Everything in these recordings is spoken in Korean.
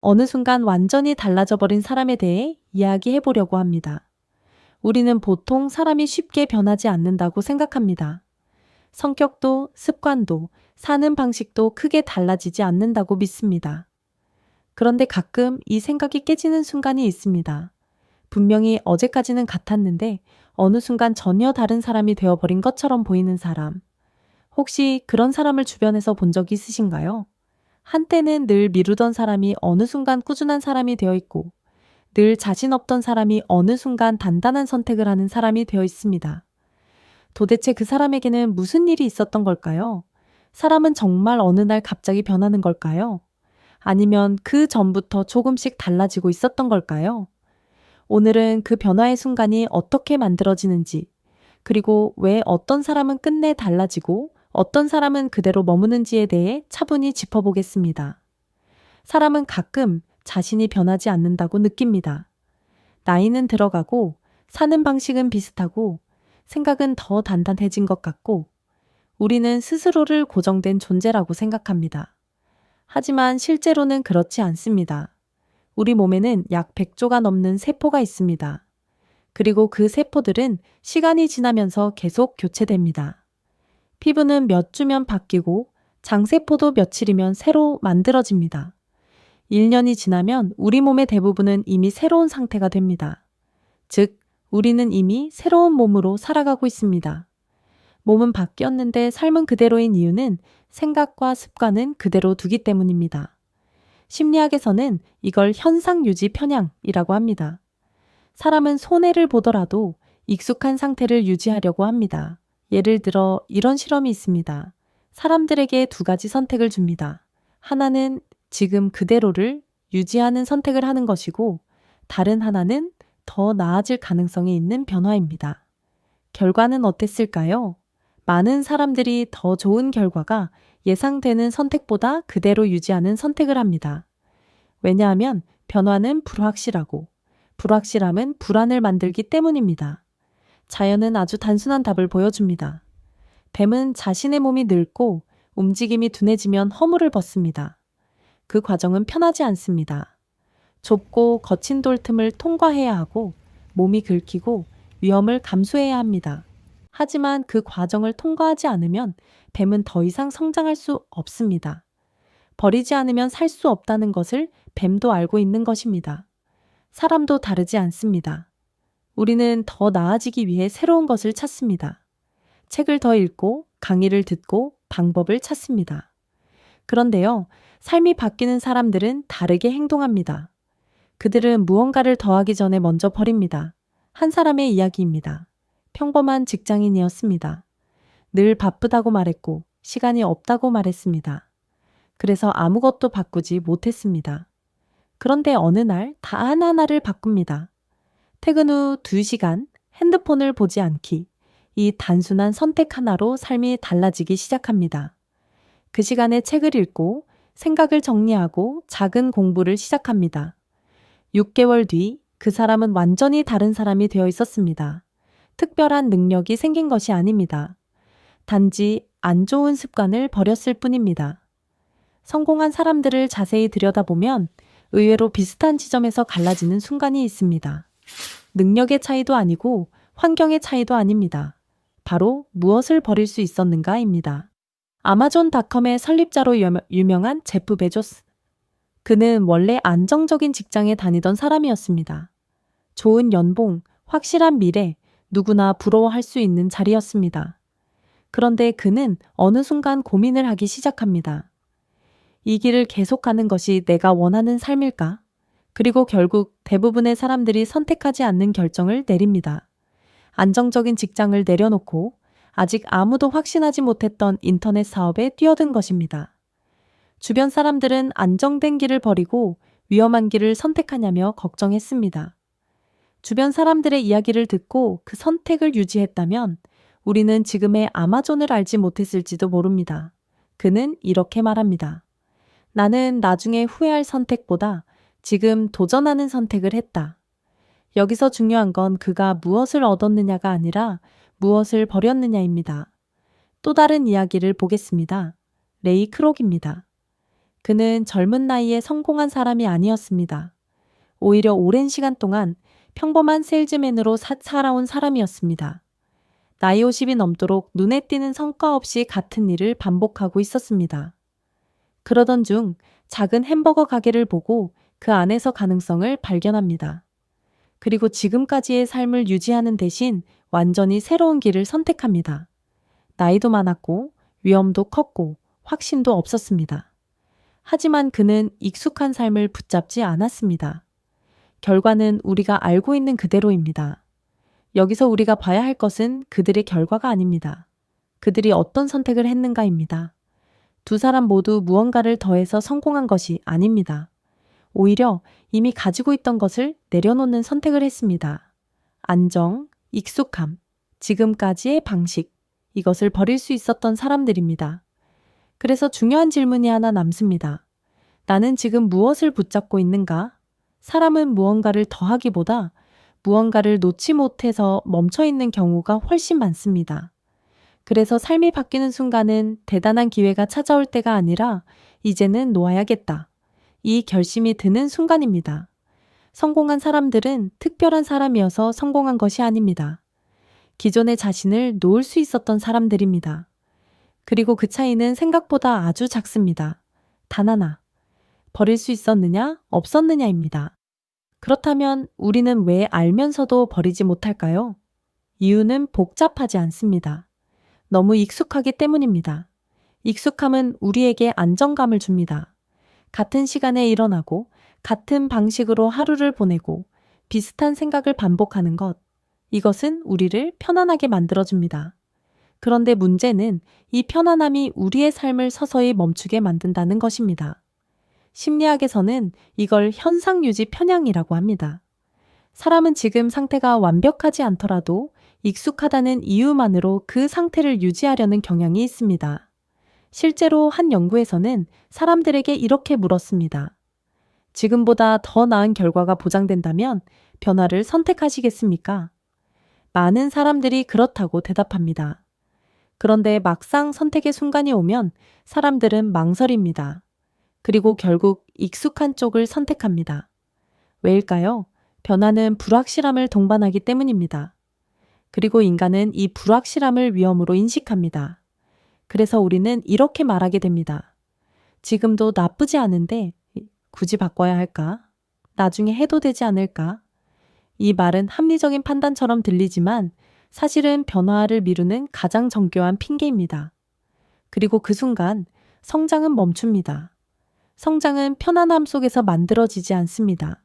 어느 순간 완전히 달라져 버린 사람에 대해 이야기해 보려고 합니다. 우리는 보통 사람이 쉽게 변하지 않는다고 생각합니다. 성격도 습관도 사는 방식도 크게 달라지지 않는다고 믿습니다. 그런데 가끔 이 생각이 깨지는 순간이 있습니다. 분명히 어제까지는 같았는데 어느 순간 전혀 다른 사람이 되어버린 것처럼 보이는 사람. 혹시 그런 사람을 주변에서 본 적 있으신가요? 한때는 늘 미루던 사람이 어느 순간 꾸준한 사람이 되어 있고, 늘 자신 없던 사람이 어느 순간 단단한 선택을 하는 사람이 되어 있습니다. 도대체 그 사람에게는 무슨 일이 있었던 걸까요? 사람은 정말 어느 날 갑자기 변하는 걸까요? 아니면 그 전부터 조금씩 달라지고 있었던 걸까요? 오늘은 그 변화의 순간이 어떻게 만들어지는지, 그리고 왜 어떤 사람은 끝내 달라지고 어떤 사람은 그대로 머무는지에 대해 차분히 짚어보겠습니다. 사람은 가끔 자신이 변하지 않는다고 느낍니다. 나이는 들어가고 사는 방식은 비슷하고 생각은 더 단단해진 것 같고 우리는 스스로를 고정된 존재라고 생각합니다. 하지만 실제로는 그렇지 않습니다. 우리 몸에는 약 100조가 넘는 세포가 있습니다. 그리고 그 세포들은 시간이 지나면서 계속 교체됩니다. 피부는 몇 주면 바뀌고 장세포도 며칠이면 새로 만들어집니다. 1년이 지나면 우리 몸의 대부분은 이미 새로운 상태가 됩니다. 즉, 우리는 이미 새로운 몸으로 살아가고 있습니다. 몸은 바뀌었는데 삶은 그대로인 이유는 생각과 습관은 그대로 두기 때문입니다. 심리학에서는 이걸 현상유지 편향이라고 합니다. 사람은 손해를 보더라도 익숙한 상태를 유지하려고 합니다. 예를 들어 이런 실험이 있습니다. 사람들에게 두 가지 선택을 줍니다. 하나는 지금 그대로를 유지하는 선택을 하는 것이고 다른 하나는 더 나아질 가능성이 있는 변화입니다. 결과는 어땠을까요? 많은 사람들이 더 좋은 결과가 예상되는 선택보다 그대로 유지하는 선택을 합니다. 왜냐하면 변화는 불확실하고 불확실함은 불안을 만들기 때문입니다. 자연은 아주 단순한 답을 보여줍니다. 뱀은 자신의 몸이 늙고 움직임이 둔해지면 허물을 벗습니다. 그 과정은 편하지 않습니다. 좁고 거친 돌 틈을 통과해야 하고 몸이 긁히고 위험을 감수해야 합니다. 하지만 그 과정을 통과하지 않으면 뱀은 더 이상 성장할 수 없습니다. 버리지 않으면 살 수 없다는 것을 뱀도 알고 있는 것입니다. 사람도 다르지 않습니다. 우리는 더 나아지기 위해 새로운 것을 찾습니다. 책을 더 읽고 강의를 듣고 방법을 찾습니다. 그런데요, 삶이 바뀌는 사람들은 다르게 행동합니다. 그들은 무언가를 더하기 전에 먼저 버립니다. 한 사람의 이야기입니다. 평범한 직장인이었습니다. 늘 바쁘다고 말했고 시간이 없다고 말했습니다. 그래서 아무것도 바꾸지 못했습니다. 그런데 어느 날 다 하나하나를 바꿉니다. 퇴근 후 2시간 핸드폰을 보지 않기. 이 단순한 선택 하나로 삶이 달라지기 시작합니다. 그 시간에 책을 읽고 생각을 정리하고 작은 공부를 시작합니다. 6개월 뒤 그 사람은 완전히 다른 사람이 되어 있었습니다. 특별한 능력이 생긴 것이 아닙니다. 단지 안 좋은 습관을 버렸을 뿐입니다. 성공한 사람들을 자세히 들여다보면 의외로 비슷한 지점에서 갈라지는 순간이 있습니다. 능력의 차이도 아니고 환경의 차이도 아닙니다. 바로 무엇을 버릴 수 있었는가입니다. 아마존닷컴의 설립자로 유명한 제프 베조스. 그는 원래 안정적인 직장에 다니던 사람이었습니다. 좋은 연봉, 확실한 미래, 누구나 부러워할 수 있는 자리였습니다. 그런데 그는 어느 순간 고민을 하기 시작합니다. 이 길을 계속가는 것이 내가 원하는 삶일까? 그리고 결국 대부분의 사람들이 선택하지 않는 결정을 내립니다. 안정적인 직장을 내려놓고 아직 아무도 확신하지 못했던 인터넷 사업에 뛰어든 것입니다. 주변 사람들은 안정된 길을 버리고 위험한 길을 선택하냐며 걱정했습니다. 주변 사람들의 이야기를 듣고 그 선택을 유지했다면 우리는 지금의 아마존을 알지 못했을지도 모릅니다. 그는 이렇게 말합니다. 나는 나중에 후회할 선택보다 지금 도전하는 선택을 했다. 여기서 중요한 건 그가 무엇을 얻었느냐가 아니라 무엇을 버렸느냐입니다. 또 다른 이야기를 보겠습니다. 레이 크록입니다. 그는 젊은 나이에 성공한 사람이 아니었습니다. 오히려 오랜 시간 동안 평범한 세일즈맨으로 살아온 사람이었습니다. 나이 50이 넘도록 눈에 띄는 성과 없이 같은 일을 반복하고 있었습니다. 그러던 중 작은 햄버거 가게를 보고 그 안에서 가능성을 발견합니다. 그리고 지금까지의 삶을 유지하는 대신 완전히 새로운 길을 선택합니다. 나이도 많았고 위험도 컸고 확신도 없었습니다. 하지만 그는 익숙한 삶을 붙잡지 않았습니다. 결과는 우리가 알고 있는 그대로입니다. 여기서 우리가 봐야 할 것은 그들의 결과가 아닙니다. 그들이 어떤 선택을 했는가입니다. 두 사람 모두 무언가를 더해서 성공한 것이 아닙니다. 오히려 이미 가지고 있던 것을 내려놓는 선택을 했습니다. 안정, 익숙함, 지금까지의 방식, 이것을 버릴 수 있었던 사람들입니다. 그래서 중요한 질문이 하나 남습니다. 나는 지금 무엇을 붙잡고 있는가? 사람은 무언가를 더하기보다 무언가를 놓지 못해서 멈춰 있는 경우가 훨씬 많습니다. 그래서 삶이 바뀌는 순간은 대단한 기회가 찾아올 때가 아니라 이제는 놓아야겠다. 이 결심이 드는 순간입니다. 성공한 사람들은 특별한 사람이어서 성공한 것이 아닙니다. 기존의 자신을 놓을 수 있었던 사람들입니다. 그리고 그 차이는 생각보다 아주 작습니다. 단 하나. 버릴 수 있었느냐, 없었느냐입니다. 그렇다면 우리는 왜 알면서도 버리지 못할까요? 이유는 복잡하지 않습니다. 너무 익숙하기 때문입니다. 익숙함은 우리에게 안정감을 줍니다. 같은 시간에 일어나고 같은 방식으로 하루를 보내고 비슷한 생각을 반복하는 것, 이것은 우리를 편안하게 만들어줍니다. 그런데 문제는 이 편안함이 우리의 삶을 서서히 멈추게 만든다는 것입니다. 심리학에서는 이걸 현상유지 편향이라고 합니다. 사람은 지금 상태가 완벽하지 않더라도 익숙하다는 이유만으로 그 상태를 유지하려는 경향이 있습니다. 실제로 한 연구에서는 사람들에게 이렇게 물었습니다. 지금보다 더 나은 결과가 보장된다면 변화를 선택하시겠습니까? 많은 사람들이 그렇다고 대답합니다. 그런데 막상 선택의 순간이 오면 사람들은 망설입니다. 그리고 결국 익숙한 쪽을 선택합니다. 왜일까요? 변화는 불확실함을 동반하기 때문입니다. 그리고 인간은 이 불확실함을 위험으로 인식합니다. 그래서 우리는 이렇게 말하게 됩니다. 지금도 나쁘지 않은데 굳이 바꿔야 할까? 나중에 해도 되지 않을까? 이 말은 합리적인 판단처럼 들리지만 사실은 변화를 미루는 가장 정교한 핑계입니다. 그리고 그 순간 성장은 멈춥니다. 성장은 편안함 속에서 만들어지지 않습니다.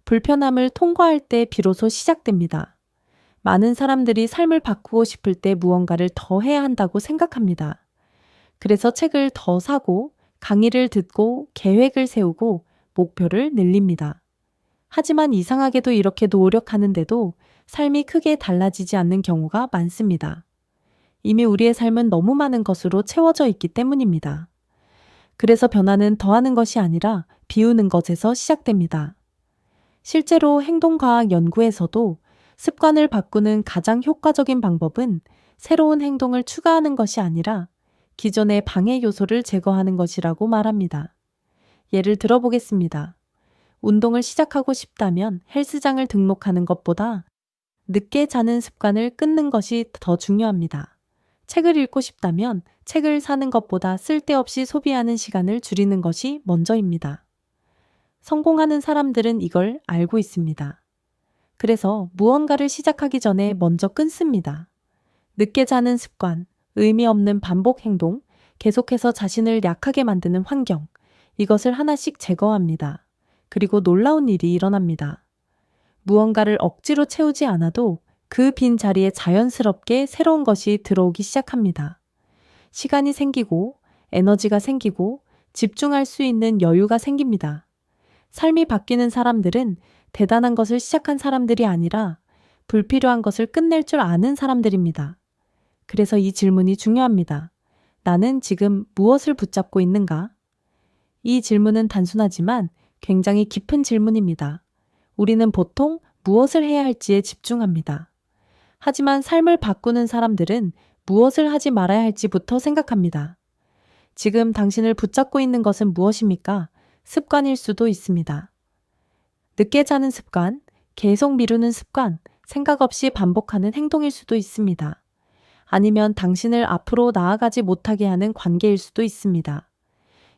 불편함을 통과할 때 비로소 시작됩니다. 많은 사람들이 삶을 바꾸고 싶을 때 무언가를 더 해야 한다고 생각합니다. 그래서 책을 더 사고 강의를 듣고 계획을 세우고 목표를 늘립니다. 하지만 이상하게도 이렇게 노력하는데도 삶이 크게 달라지지 않는 경우가 많습니다. 이미 우리의 삶은 너무 많은 것으로 채워져 있기 때문입니다. 그래서 변화는 더하는 것이 아니라 비우는 것에서 시작됩니다. 실제로 행동과학 연구에서도 습관을 바꾸는 가장 효과적인 방법은 새로운 행동을 추가하는 것이 아니라 기존의 방해 요소를 제거하는 것이라고 말합니다. 예를 들어보겠습니다. 운동을 시작하고 싶다면 헬스장을 등록하는 것보다 늦게 자는 습관을 끊는 것이 더 중요합니다. 책을 읽고 싶다면 책을 사는 것보다 쓸데없이 소비하는 시간을 줄이는 것이 먼저입니다. 성공하는 사람들은 이걸 알고 있습니다. 그래서 무언가를 시작하기 전에 먼저 끊습니다. 늦게 자는 습관, 의미 없는 반복 행동, 계속해서 자신을 약하게 만드는 환경, 이것을 하나씩 제거합니다. 그리고 놀라운 일이 일어납니다. 무언가를 억지로 채우지 않아도 그 빈 자리에 자연스럽게 새로운 것이 들어오기 시작합니다. 시간이 생기고 에너지가 생기고 집중할 수 있는 여유가 생깁니다. 삶이 바뀌는 사람들은 대단한 것을 시작한 사람들이 아니라 불필요한 것을 끝낼 줄 아는 사람들입니다. 그래서 이 질문이 중요합니다. 나는 지금 무엇을 붙잡고 있는가? 이 질문은 단순하지만 굉장히 깊은 질문입니다. 우리는 보통 무엇을 해야 할지에 집중합니다. 하지만 삶을 바꾸는 사람들은 무엇을 하지 말아야 할지부터 생각합니다. 지금 당신을 붙잡고 있는 것은 무엇입니까? 습관일 수도 있습니다. 늦게 자는 습관, 계속 미루는 습관, 생각 없이 반복하는 행동일 수도 있습니다. 아니면 당신을 앞으로 나아가지 못하게 하는 관계일 수도 있습니다.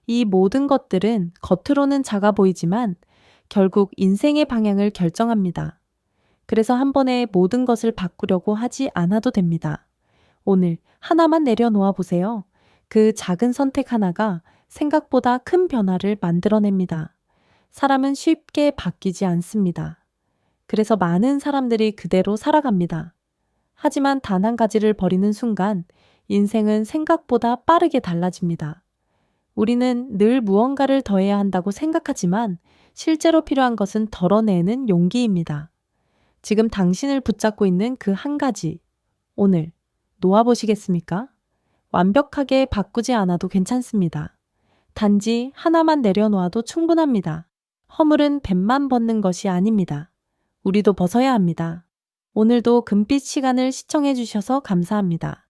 이 모든 것들은 겉으로는 작아 보이지만 결국 인생의 방향을 결정합니다. 그래서 한 번에 모든 것을 바꾸려고 하지 않아도 됩니다. 오늘 하나만 내려놓아 보세요. 그 작은 선택 하나가 생각보다 큰 변화를 만들어냅니다. 사람은 쉽게 바뀌지 않습니다. 그래서 많은 사람들이 그대로 살아갑니다. 하지만 단 한 가지를 버리는 순간 인생은 생각보다 빠르게 달라집니다. 우리는 늘 무언가를 더해야 한다고 생각하지만 실제로 필요한 것은 덜어내는 용기입니다. 지금 당신을 붙잡고 있는 그 한 가지, 오늘 놓아보시겠습니까? 완벽하게 바꾸지 않아도 괜찮습니다. 단지 하나만 내려놓아도 충분합니다. 허물은 뱀만 벗는 것이 아닙니다. 우리도 벗어야 합니다. 오늘도 금빛 시간을 시청해 주셔서 감사합니다.